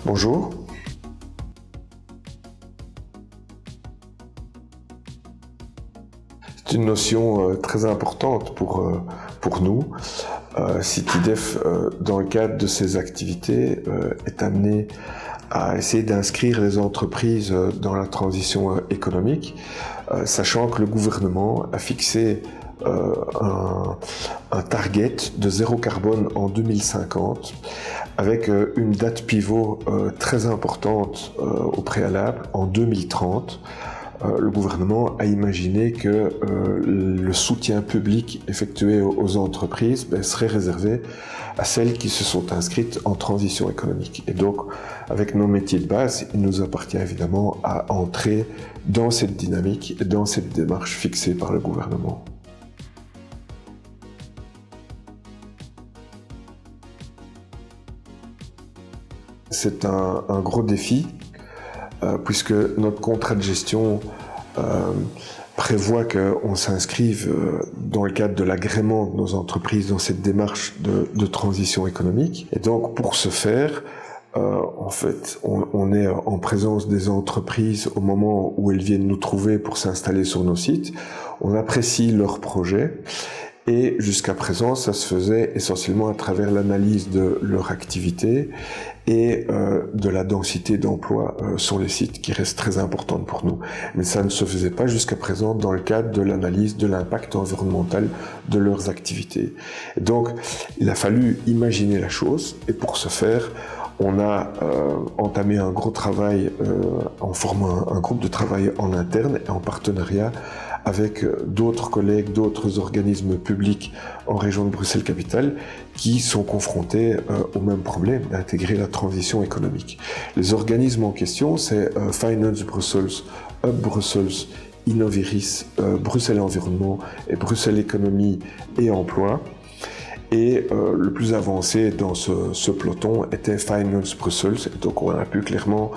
Bonjour. C'est une notion très importante pour nous. CityDev, dans le cadre de ses activités, est amené à essayer d'inscrire les entreprises dans la transition économique, sachant que le gouvernement a fixé un target de zéro carbone en 2050, avec une date pivot très importante au préalable en 2030. Le gouvernement a imaginé que le soutien public effectué aux entreprises serait réservé à celles qui se sont inscrites en transition économique. Et donc, avec nos métiers de base, il nous appartient évidemment à entrer dans cette dynamique et dans cette démarche fixée par le gouvernement. C'est un gros défi, puisque notre contrat de gestion prévoit qu'on s'inscrive dans le cadre de l'agrément de nos entreprises dans cette démarche de transition économique. Et donc, pour ce faire, en fait, on est en présence des entreprises au moment où elles viennent nous trouver pour s'installer sur nos sites. On apprécie leurs projets. Et jusqu'à présent, ça se faisait essentiellement à travers l'analyse de leur activité et de la densité d'emploi sur les sites, qui reste très importante pour nous. Mais ça ne se faisait pas jusqu'à présent dans le cadre de l'analyse de l'impact environnemental de leurs activités. Et donc, il a fallu imaginer la chose, et pour ce faire, on a entamé un gros travail en formant un groupe de travail en interne et en partenariat avec d'autres collègues, d'autres organismes publics en région de Bruxelles-Capitale qui sont confrontés au même problème d'intégrer la transition économique. Les organismes en question, c'est Finance Brussels, Hub Brussels, Innoviris, Bruxelles Environnement et Bruxelles Économie et Emploi. Et le plus avancé dans ce peloton était Finance Brussels. Et donc on a pu clairement,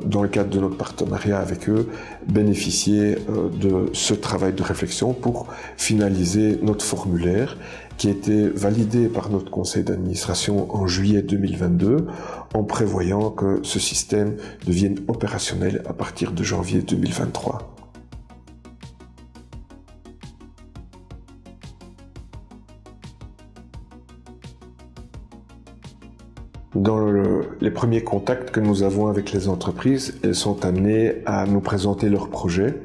dans le cadre de notre partenariat avec eux, bénéficier de ce travail de réflexion pour finaliser notre formulaire qui a été validé par notre conseil d'administration en juillet 2022 en prévoyant que ce système devienne opérationnel à partir de janvier 2023. Dans les premiers contacts que nous avons avec les entreprises, elles sont amenées à nous présenter leurs projets.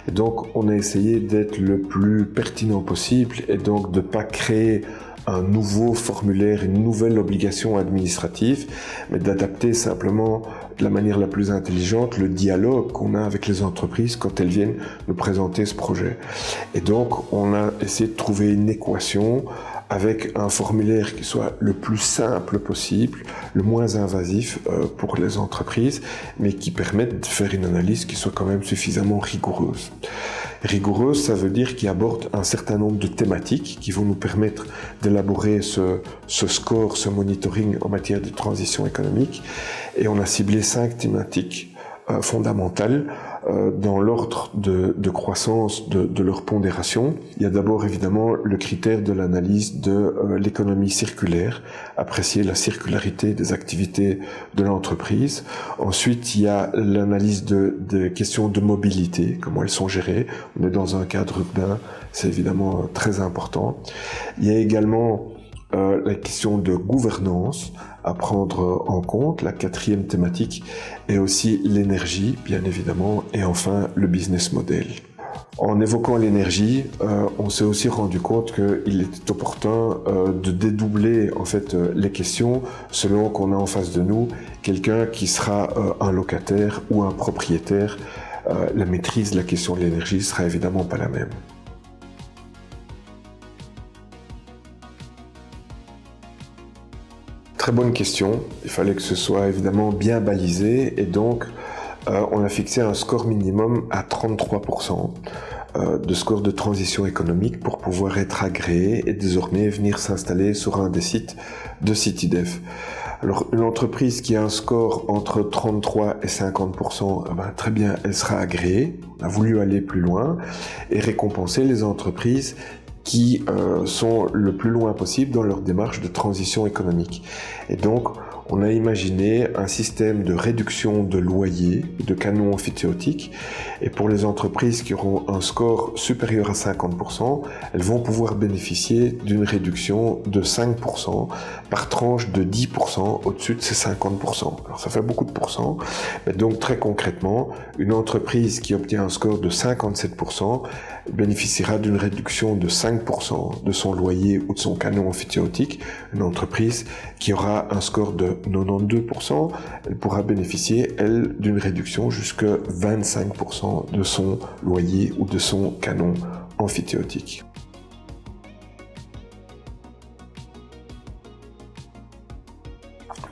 Et donc, on a essayé d'être le plus pertinent possible et donc de ne pas créer un nouveau formulaire, une nouvelle obligation administrative, mais d'adapter simplement de la manière la plus intelligente le dialogue qu'on a avec les entreprises quand elles viennent nous présenter ce projet. Et donc, on a essayé de trouver une équation avec un formulaire qui soit le plus simple possible, le moins invasif pour les entreprises, mais qui permette de faire une analyse qui soit quand même suffisamment rigoureuse. Rigoureuse, ça veut dire qu'il aborde un certain nombre de thématiques qui vont nous permettre d'élaborer ce score, ce monitoring en matière de transition économique. Et on a ciblé 5 thématiques fondamentales dans l'ordre de croissance de leur pondération. Il y a d'abord évidemment le critère de l'analyse de l'économie circulaire, apprécier la circularité des activités de l'entreprise. Ensuite, il y a l'analyse des questions de mobilité, comment elles sont gérées. On est dans un cadre urbain, c'est évidemment très important. Il y a également la question de gouvernance à prendre en compte, la 4e thématique, et aussi l'énergie, bien évidemment, et enfin le business model. En évoquant l'énergie, on s'est aussi rendu compte qu'il était opportun de dédoubler en fait les questions selon qu'on a en face de nous quelqu'un qui sera un locataire ou un propriétaire. La maîtrise de la question de l'énergie sera évidemment pas la même. Très bonne question. Il fallait que ce soit évidemment bien balisé et donc on a fixé un score minimum à 33% de score de transition économique pour pouvoir être agréé et désormais venir s'installer sur un des sites de CityDev. Alors une entreprise qui a un score entre 33 et 50%, très bien, elle sera agréée. On a voulu aller plus loin et récompenser les entreprises qui sont le plus loin possible dans leur démarche de transition économique. Et donc, on a imaginé un système de réduction de loyer de canons amphithéotiques. Et pour les entreprises qui auront un score supérieur à 50%, elles vont pouvoir bénéficier d'une réduction de 5% par tranche de 10% au-dessus de ces 50%. Alors ça fait beaucoup de pourcents, mais donc très concrètement, une entreprise qui obtient un score de 57% bénéficiera d'une réduction de 5% de son loyer ou de son canon amphithéotique. Une entreprise qui aura un score de 92%, elle pourra bénéficier, elle, d'une réduction jusqu'à 25% de son loyer ou de son canon amphithéotique.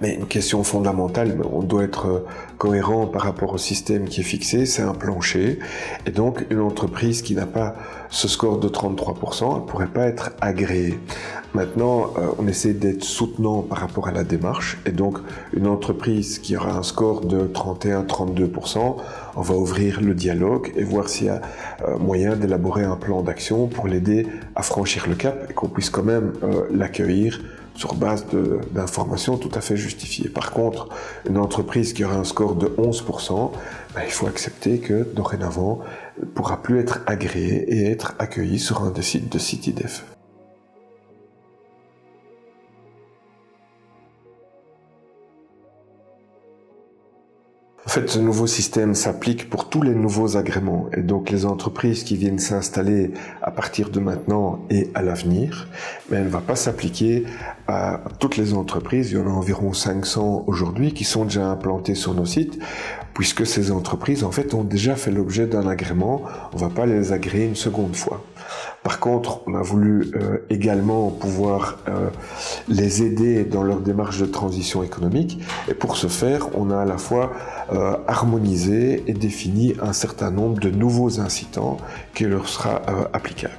Mais une question fondamentale, on doit être cohérent par rapport au système qui est fixé, c'est un plancher. Et donc, une entreprise qui n'a pas ce score de 33%, elle ne pourrait pas être agréée. Maintenant, on essaie d'être soutenant par rapport à la démarche. Et donc, une entreprise qui aura un score de 31-32%, on va ouvrir le dialogue et voir s'il y a moyen d'élaborer un plan d'action pour l'aider à franchir le cap et qu'on puisse quand même l'accueillir sur base d'informations tout à fait justifiées. Par contre, une entreprise qui aura un score de 11%, il faut accepter que dorénavant, elle ne pourra plus être agréée et être accueillie sur un des sites de CityDef. En fait, ce nouveau système s'applique pour tous les nouveaux agréments et donc les entreprises qui viennent s'installer à partir de maintenant et à l'avenir, mais elle ne va pas s'appliquer à toutes les entreprises. Il y en a environ 500 aujourd'hui qui sont déjà implantées sur nos sites, puisque ces entreprises en fait ont déjà fait l'objet d'un agrément. On ne va pas les agréer une seconde fois. Par contre, on a voulu également pouvoir les aider dans leur démarche de transition économique. Et pour ce faire, on a à la fois harmonisé et défini un certain nombre de nouveaux incitants qui leur sera applicable.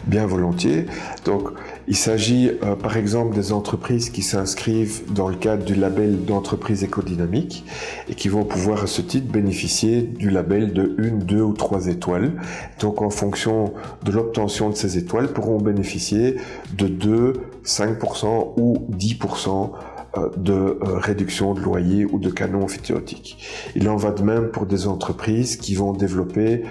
Bien volontiers. Donc, il s'agit par exemple des entreprises qui s'inscrivent dans le cadre du label d'entreprise écodynamique et qui vont pouvoir à ce titre bénéficier du label de 1, 2 ou 3 étoiles. Donc en fonction de l'obtention de ces étoiles, pourront bénéficier de 2, 5% ou 10% de réduction de loyer ou de canon amphithéotique. Il en va de même pour des entreprises qui vont développer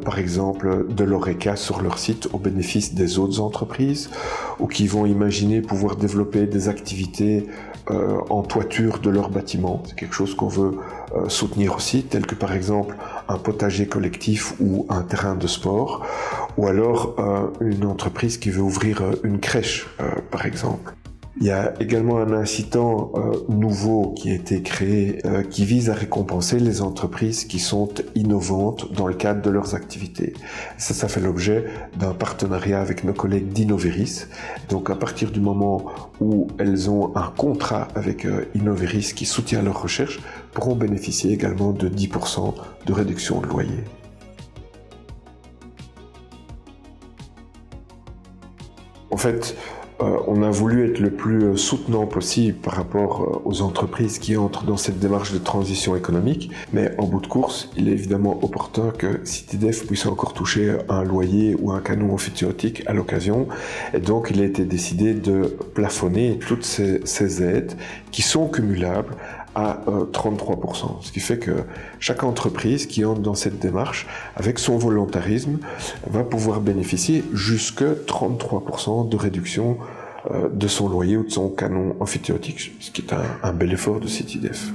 par exemple de l'ORECA sur leur site au bénéfice des autres entreprises ou qui vont imaginer pouvoir développer des activités en toiture de leur bâtiment. C'est quelque chose qu'on veut soutenir aussi, tel que par exemple un potager collectif ou un terrain de sport, ou alors une entreprise qui veut ouvrir une crèche par exemple. Il y a également un incitant nouveau qui a été créé qui vise à récompenser les entreprises qui sont innovantes dans le cadre de leurs activités. Ça fait l'objet d'un partenariat avec nos collègues d'Innoveris. Donc à partir du moment où elles ont un contrat avec Innoveris qui soutient leurs recherches, pourront bénéficier également de 10% de réduction de loyer. En fait, on a voulu être le plus soutenant possible par rapport aux entreprises qui entrent dans cette démarche de transition économique, mais en bout de course, il est évidemment opportun que CityDef puisse encore toucher un loyer ou un canon amphithéotique à l'occasion, et donc il a été décidé de plafonner toutes ces aides qui sont cumulables à 33%. Ce qui fait que chaque entreprise qui entre dans cette démarche, avec son volontarisme, va pouvoir bénéficier jusqu'à 33% de réduction de son loyer ou de son canon amphithéotique, ce qui est un bel effort de CityDef.